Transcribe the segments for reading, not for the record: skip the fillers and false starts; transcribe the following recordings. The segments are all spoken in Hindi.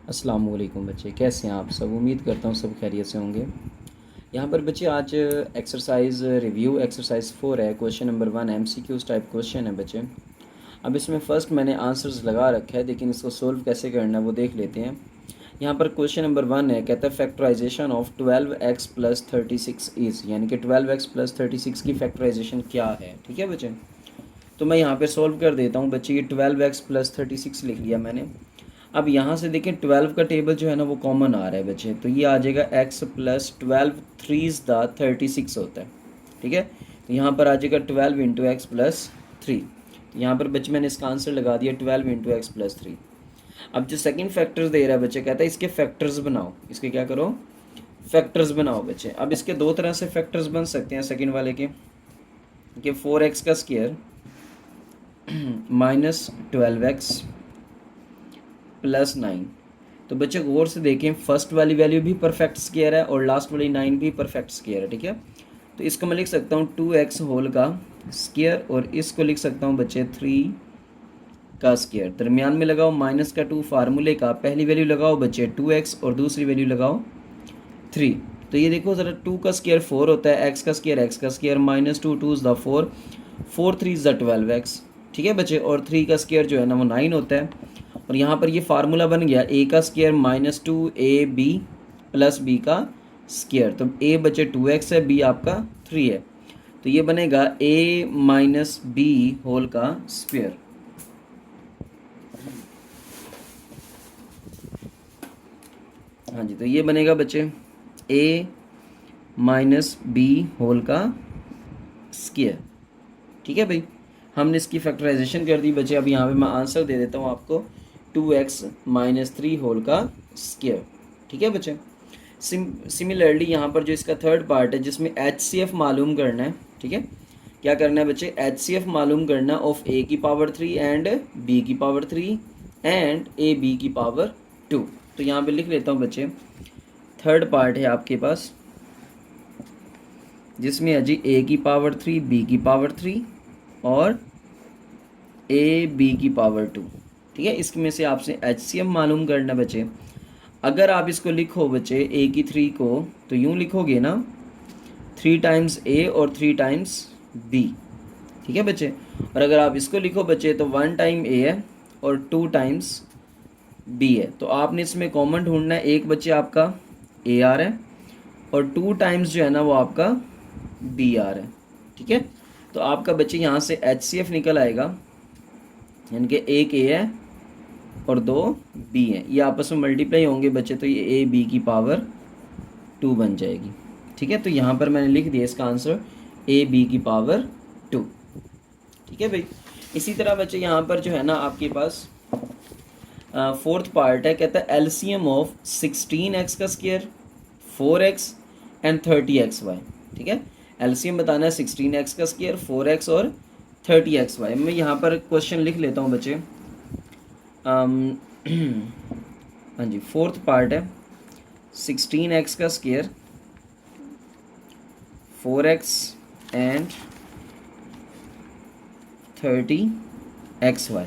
अस्सलाम वालेकुम बच्चे, कैसे हैं आप सब। उम्मीद करता हूँ सब खैरियत से होंगे। यहाँ पर बच्चे आज एक्सरसाइज रिव्यू एक्सरसाइज 4 है। Question number 1 MCQs type question है बच्चे। अब इसमें फ़र्स्ट मैंने आंसर्स लगा रखा है, लेकिन इसको सोल्व कैसे करना है वो देख लेते हैं। यहाँ पर क्वेश्चन नंबर 1 है, कहता है factorization of 12x plus 36 is, यानी कि 12x प्लस 36 की फैक्टराइजेशन क्या है। ठीक है बच्चे, तो मैं यहाँ पे सोल्व कर देता हूँ बच्चे। ये 12x प्लस 36 लिख लिया मैंने। अब यहाँ से देखें 12 का टेबल जो है ना वो कॉमन आ रहा है बच्चे, तो ये आ जाएगा x प्लस 12 3 द 36 होता है। ठीक है, तो यहाँ पर आ जाएगा 12 इंटू एक्स प्लस 3। तो यहाँ पर बच्चे मैंने इसका आंसर लगा दिया 12 इंटू एक्स प्लस 3। अब जो सेकंड फैक्टर दे रहा है बच्चे, कहता है इसके फैक्टर्स बनाओ। इसके क्या करो, फैक्टर्स बनाओ बच्चे। अब इसके दो तरह से फैक्टर्स बन सकते हैं सेकंड वाले के, कि 4x का स्क्वायर माइनस 12x प्लस 9। तो बच्चे गौर से देखें, फर्स्ट वाली वैल्यू भी परफेक्ट स्क्वायर है और लास्ट वाली 9 भी परफेक्ट स्क्वायर है। ठीक है, तो इसको मैं लिख सकता हूँ 2x होल का स्क्वायर, और इसको लिख सकता हूँ बच्चे 3 का स्क्वायर। दरमियान में लगाओ माइनस का 2, फार्मूले का पहली वैल्यू लगाओ बच्चे 2x और दूसरी वैल्यू लगाओ 3। तो ये देखो ज़रा, 2 का स्क्वायर 4 होता है, x का स्क्वायर माइनस 2 2 ज़ 4, 4 3 ज़ 12x। ठीक है बच्चे, और 3 का स्क्वायर जो है ना वो 9 होता है। और यहाँ पर ये फार्मूला बन गया a का square minus 2ab plus b का स्क्वायर। तो a बचे 2x है, b आपका 3 है, तो ये बनेगा a माइनस b होल का स्क्वायर। हाँ जी, तो ये बनेगा बच्चे a माइनस b होल का स्क्वायर। ठीक है भाई, हमने इसकी फैक्टराइजेशन कर दी बच्चे। अब यहाँ पे मैं आंसर दे देता हूँ आपको 2x माइनस 3 होल का स्क्वायर। ठीक है बच्चे, सिमिलरली यहाँ पर जो इसका थर्ड पार्ट है जिसमें HCF मालूम करना है। ठीक है, क्या करना है बच्चे, HCF मालूम करना ऑफ a की पावर 3 एंड b की पावर 3 एंड ab की पावर 2। तो यहाँ पे लिख लेता हूँ बच्चे, थर्ड पार्ट है आपके पास जिसमें है जी a की पावर 3, b की पावर 3 और ab की पावर 2। ठीक है, इसमें से आपसे HCF मालूम करना बच्चे। अगर आप इसको लिखो बच्चे a की 3 को, तो यूँ लिखोगे ना 3 टाइम्स a और 3 टाइम्स b। ठीक है बच्चे, और अगर आप इसको लिखो बच्चे तो 1 टाइम a है और 2 टाइम्स b है। तो आपने इसमें कॉमन ढूंढना है, एक बच्चे आपका a r है और 2 टाइम्स जो है ना वो आपका b r है। ठीक है, तो आपका बच्चे यहाँ से HCF निकल आएगा, यानी कि एक a है और 2 b हैं, ये आपस में मल्टीप्लाई होंगे बच्चे, तो ये a b की पावर 2 बन जाएगी। ठीक है, तो यहाँ पर मैंने लिख दिया इसका आंसर a b की पावर 2। ठीक है भाई, इसी तरह बच्चे यहाँ पर जो है ना आपके पास फोर्थ पार्ट है, कहता है LCM ऑफ 16x का स्क्वायर, 4x एंड 30xy। ठीक है, LCM बताना है 16x का स्क्वायर, 4x और 30xy। मैं यहाँ पर क्वेश्चन लिख लेता हूँ बच्चे। हाँ जी, फोर्थ पार्ट है 16x का स्क्वायर, 4x एंड 30xy।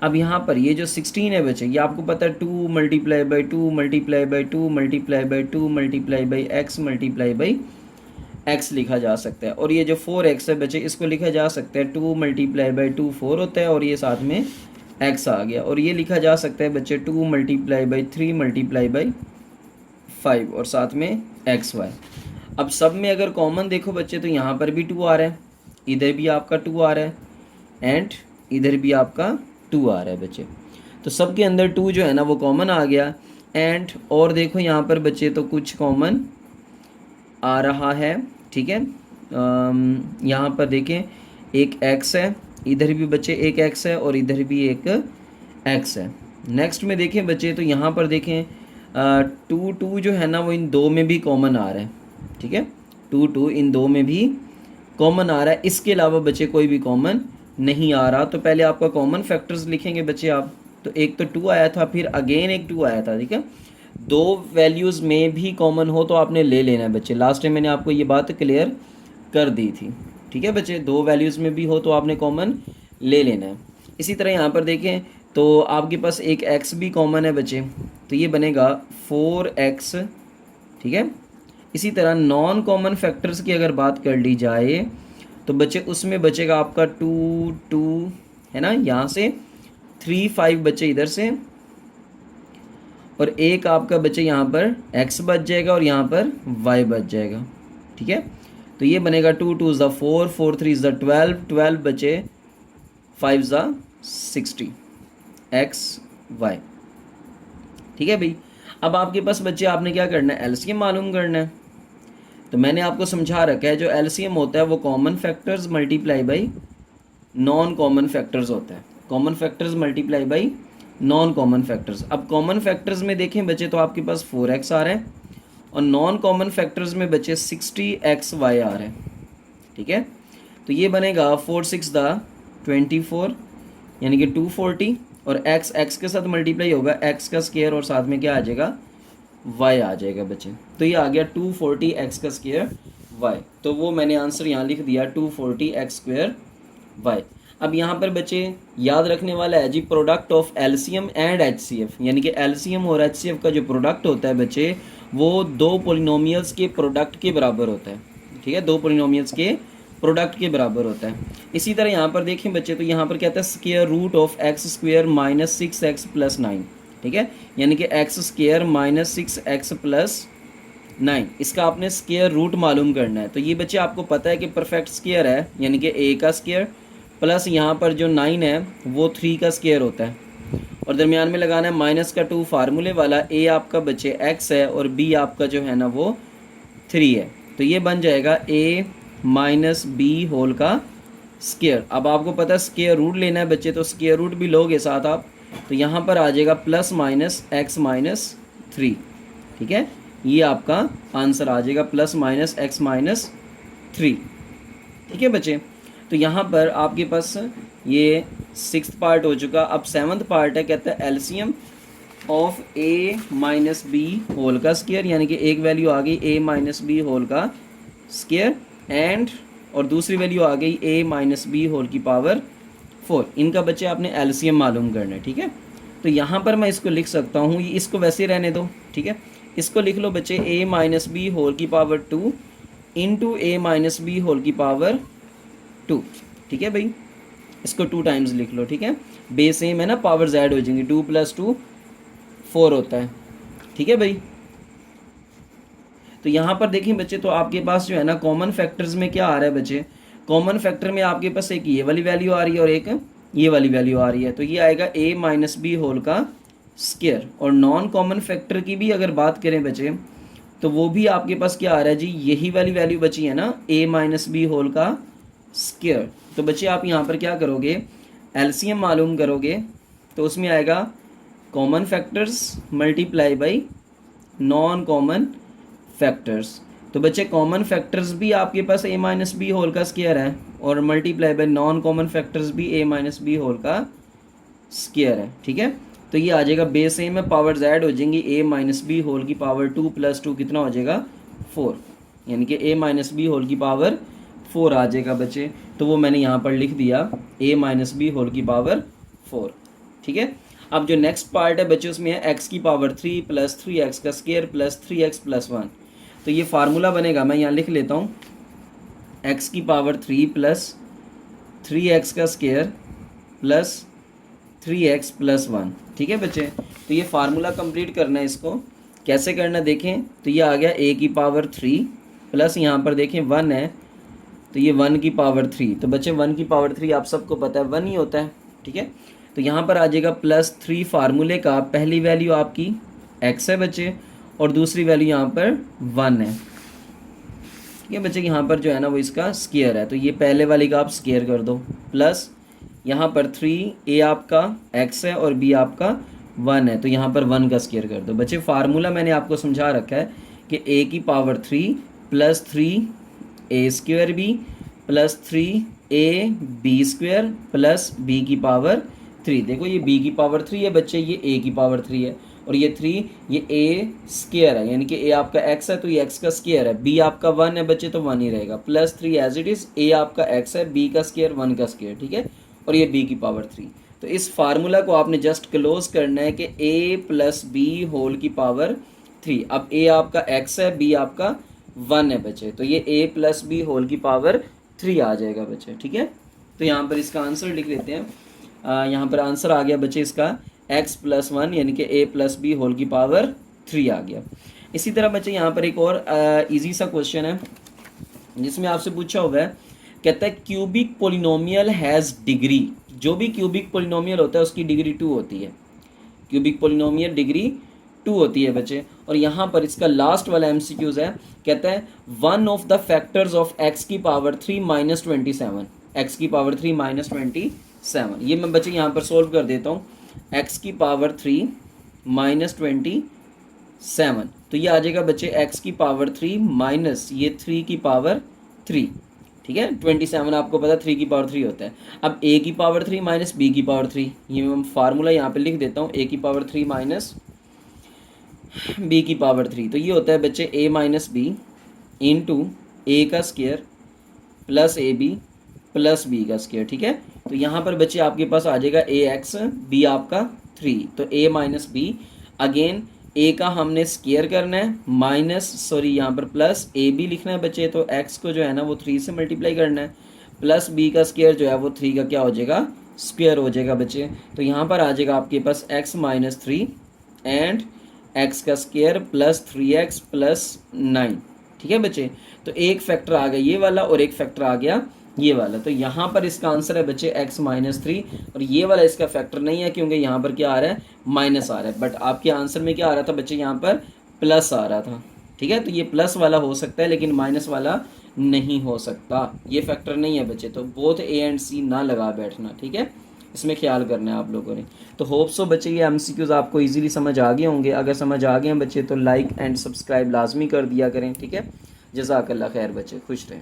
अब यहाँ पर ये जो 16 है बच्चे, ये आपको पता है 2 multiply by 2 multiply by 2 multiply by 2 multiply by x multiply by x लिखा जा सकता है। और ये जो 4x है बच्चे, इसको लिखा जा सकता है 2 मल्टीप्लाई बाई 2 4 होता है, और ये साथ में x आ गया। और ये लिखा जा सकता है बच्चे 2 मल्टीप्लाई बाई 3 मल्टीप्लाई बाई 5 और साथ में xy। अब सब में अगर कॉमन देखो बच्चे, तो यहाँ पर भी 2 आ रहा है, इधर भी आपका 2 आ रहा है एंड इधर भी आपका 2 आ रहा है बच्चे। तो सब के अंदर 2 जो है ना वो कॉमन आ गया। एंड और देखो यहाँ पर बच्चे तो कुछ कॉमन आ रहा है। ठीक है, यहाँ पर देखें एक x है, इधर भी बच्चे एक x है और इधर भी एक x है। नेक्स्ट में देखें बच्चे, तो यहाँ पर देखें 2 2 जो है ना वो इन दो में भी कॉमन आ रहा है। ठीक है, 2 2 इन दो में भी कॉमन आ रहा है, इसके अलावा बच्चे कोई भी कॉमन नहीं आ रहा। तो पहले आपका कॉमन फैक्टर्स लिखेंगे बच्चे आप, तो एक तो 2 आया था, फिर अगेन एक 2 आया था। ठीक है, दो वैल्यूज़ में भी कॉमन हो तो आपने ले लेना है बच्चे। लास्ट टाइम मैंने आपको ये बात क्लियर कर दी थी। ठीक है बच्चे, दो वैल्यूज़ में भी हो तो आपने कॉमन ले लेना है। इसी तरह यहाँ पर देखें तो आपके पास एक x भी कॉमन है बच्चे, तो ये बनेगा 4x, ठीक है। इसी तरह नॉन कॉमन फैक्टर्स की अगर बात कर ली जाए तो बच्चे उसमें बचेगा आपका 2 2, है ना, यहाँ से 3 5 बचे इधर से, और एक आपका बचे यहाँ पर x बच जाएगा और यहाँ पर y बच जाएगा, ठीक है। तो ये बनेगा 2 2 ज़ा 4, 4 3 ज़ा 12, 12 बचे 5 ज़ा 60 x y, ठीक है भाई। अब आपके पास बच्चे आपने क्या करना है, एलसीएम मालूम करना है। तो मैंने आपको समझा रखा है जो एलसीएम होता है वो common factors multiply by non common factors होता है। Common factors multiply by non common factors. अब कॉमन फैक्टर्स में देखें बच्चे तो आपके पास 4x आ रहा है, और नॉन कॉमन फैक्टर्स में बच्चे 60xy आ रहे हैं, ठीक है। तो ये बनेगा 4 6 दा 24, यानी कि 240, और x के साथ मल्टीप्लाई होगा x का स्क्वायर और साथ में क्या आ जाएगा, y आ जाएगा बच्चे। तो ये आ गया 240 x का स्क्वायर y। तो वो मैंने आंसर यहाँ लिख दिया 240 x स्क्वायर y। अब यहाँ पर बच्चे याद रखने वाला है जी product of LCM and HCF, यानी कि एलसीएम और एचसीएफ का जो प्रोडक्ट होता है बच्चे वो दो पोलिनोमियल्स के प्रोडक्ट के बराबर होता है, ठीक है, दो पोलिनोमियल्स के प्रोडक्ट के बराबर होता है। इसी तरह यहाँ पर देखें बच्चे तो यहाँ पर कहता है square root of X square minus 6x plus 9, ठीक है, यानी कि x square minus 6x plus 9, इसका आपने स्क्वायर रूट मालूम करना है। तो ये बच्चे आपको पता है कि परफेक्ट स्क्वायर है, यानी कि a का स्क्वायर प्लस यहाँ पर जो 9 है वो 3 का स्क्वायर होता है, और दरमियान में लगाना है माइनस का 2 फार्मूले वाला। a आपका बच्चे x है और b आपका जो है ना वो 3 है। तो ये बन जाएगा a माइनस बी होल का स्क्वायर। अब आपको पता है स्क्वायर रूट लेना है बच्चे, तो स्क्वायर रूट भी लोगे साथ आप, तो यहाँ पर आ जाएगा प्लस माइनस x माइनस 3, ठीक है। ये आपका आंसर आ जाएगा प्लस माइनस x माइनस 3, ठीक है बच्चे। तो यहाँ पर आपके पास ये 6th पार्ट हो चुका। अब 7th पार्ट है, कहता है LCM of a minus B whole का स्क्वायर, यानी कि एक वैल्यू आ गई a माइनस बी होल का स्क्वायर एंड, और दूसरी वैल्यू आ गई a माइनस बी होल की पावर 4। इनका बच्चे आपने एलसीएम मालूम करना है, ठीक है। तो यहाँ पर मैं इसको लिख सकता हूँ, ये इसको वैसे रहने दो, ठीक है। इसको लिख लो बच्चे a माइनस बी होल की power 2 into a minus B whole की पावर 2, ठीक है भाई। इसको 2 टाइम्स लिख लो, ठीक है। बेस सेम है ना, पावर जेड हो जाएंगी, 2 + 2 4 होता है, ठीक है भाई। तो यहाँ पर देखिए बच्चे तो आपके पास जो है ना कॉमन फैक्टर्स में क्या आ रहा है बच्चे, कॉमन फैक्टर में आपके पास एक ये वाली वैल्यू आ रही है और एक ये वाली वैल्यू आ रही है। तो ये आएगा a माइनस बी होल का स्क्वायर। और नॉन कॉमन फैक्टर की भी अगर बात करें बच्चे तो वो भी आपके पास क्या आ रहा है जी, यही वाली वैल्यू बची है ना, a माइनस बी होल का स्क्वायर। तो बच्चे आप यहाँ पर क्या करोगे, एलसीएम मालूम करोगे, तो उसमें आएगा common factors multiply by non common factors. तो बच्चे कॉमन फैक्टर्स भी आपके पास a माइनस बी होल का स्क्वायर है, और multiply by non common factors भी a माइनस बी होल का स्क्वायर है, ठीक है। तो ये आ जाएगा बेस सेम में पावर जेड हो जाएंगी, a माइनस बी होल की पावर 2 + 2 कितना हो जाएगा 4, यानी कि a माइनस बी होल की पावर 4 आ जाएगा बच्चे। तो वो मैंने यहाँ पर लिख दिया a माइनस बी होल की पावर 4, ठीक है। अब जो नेक्स्ट पार्ट है बच्चे उसमें है x की पावर 3 + 3x का स्क्वायर प्लस 3x + 1। तो ये फार्मूला बनेगा, मैं यहाँ लिख लेता हूँ, x की पावर 3 + 3x का स्क्वायर प्लस 3x + 1, ठीक है बच्चे। तो ये फार्मूला कंप्लीट करना है, इसको कैसे करना देखें। तो ये आ गया a की पावर 3 प्लस यहाँ पर देखें 1 है, तो ये 1 की पावर 3। तो बच्चे 1 की पावर 3 आप सबको पता है 1 ही होता है, ठीक है। तो यहाँ पर आ जाएगा +3 फार्मूले का, पहली वैल्यू आपकी x है बच्चे और दूसरी वैल्यू यहाँ पर 1 है, ठीक है बच्चे। यहाँ पर जो है ना वो इसका स्क्वायर है, तो ये पहले वाली का आप स्क्वायर कर दो, प्लस यहाँ पर 3 a आपका x है और b आपका 1 है, तो यहाँ पर 1 का स्क्वायर कर दो बच्चे। फार्मूला मैंने आपको समझा रखा है कि a की power 3 + 3a square b plus 3ab square plus b की पावर 3। देखो ये b की पावर 3 है बच्चे, ये a की पावर 3 है, और ये 3 ये a स्क्वायर है, यानी कि a आपका x है तो ये x का स्क्वायर है, b आपका 1 है बच्चे तो 1 ही रहेगा, plus 3 as it is, a आपका x है, b का स्क्वायर 1 का स्क्वायर, ठीक है, और ये b की पावर 3। तो इस फार्मूला को आपने जस्ट क्लोज करना है कि a प्लस बी होल की पावर 3। अब a आपका x है, b आपका 1 है बच्चे, तो ये a प्लस बी होल की पावर 3 आ जाएगा बच्चे, ठीक है। तो यहाँ पर इसका आंसर लिख लेते हैं। यहाँ पर आंसर आ गया बच्चे इसका x प्लस 1 यानी कि a प्लस बी होल की पावर 3 आ गया। इसी तरह बच्चे यहाँ पर एक और इजी सा क्वेश्चन है जिसमें आपसे पूछा हुआ है, कहता है क्यूबिक पोलिनोमियल हैज़ डिग्री। जो भी क्यूबिक पोलिनोमियल होता है उसकी डिग्री 2 होती है। क्यूबिक पोलिनोमियल डिग्री 2 होती है बच्चे। और यहाँ पर इसका लास्ट वाला एमसीक्यूज है, कहता है one of the factors of x की पावर 3 माइनस 27, एक्स की पावर 3 माइनस 27। ये मैं बच्चे यहाँ पर सोल्व कर देता हूँ। एक्स की पावर 3 माइनस 27, तो ये आ जाएगा बच्चे एक्स की पावर 3 माइनस ये 3 की पावर 3, ठीक है। 27 आपको पता 3 की पावर 3 होता है। अब a की पावर 3 माइनस बी की पावर 3, ये मैं फार्मूला यहाँ पे लिख देता हूँ, a की पावर 3 माइनस b की पावर 3, तो ये होता है बच्चे a minus B into A का square plus A B plus B का स्क्वायर, ठीक है। तो यहाँ पर बच्चे आपके पास आ जाएगा ए एक्स, बी आपका 3, तो a minus B, again a का हमने स्क्वायर करना है माइनस यहाँ पर प्लस ए बी लिखना है बच्चे, तो x को जो है ना वो 3 से मल्टीप्लाई करना है, प्लस b का स्क्वायर जो है वो 3 का क्या हो जाएगा, स्क्वायर हो जाएगा बच्चे। तो यहाँ पर आ जाएगा आपके पास x माइनस 3 एंड x का स्क्वायर प्लस 3x प्लस 9, ठीक है बच्चे। तो एक फैक्टर आ गया ये वाला और एक फैक्टर आ गया ये वाला। तो यहाँ पर इसका आंसर है बच्चे x माइनस 3, और ये वाला इसका फैक्टर नहीं है क्योंकि यहाँ पर क्या आ रहा है, माइनस आ रहा है। बट आपके आंसर में क्या आ रहा था बच्चे, यहाँ पर प्लस आ रहा था, ठीक है। तो ये प्लस वाला हो सकता है लेकिन माइनस वाला नहीं हो सकता, ये फैक्टर नहीं है बच्चे। तो बोथ ए एंड सी ना लगा बैठना, ठीक है, इसमें ख्याल करना है आप लोगों ने। तो होप सो बच्चे ये एमसीक्यूज आपको इजीली समझ आ गए होंगे। अगर समझ आ गए हैं बच्चे तो लाइक एंड सब्सक्राइब लाजमी कर दिया करें, ठीक है। जज़ाकल्लाह खैर बच्चे, खुश रहें।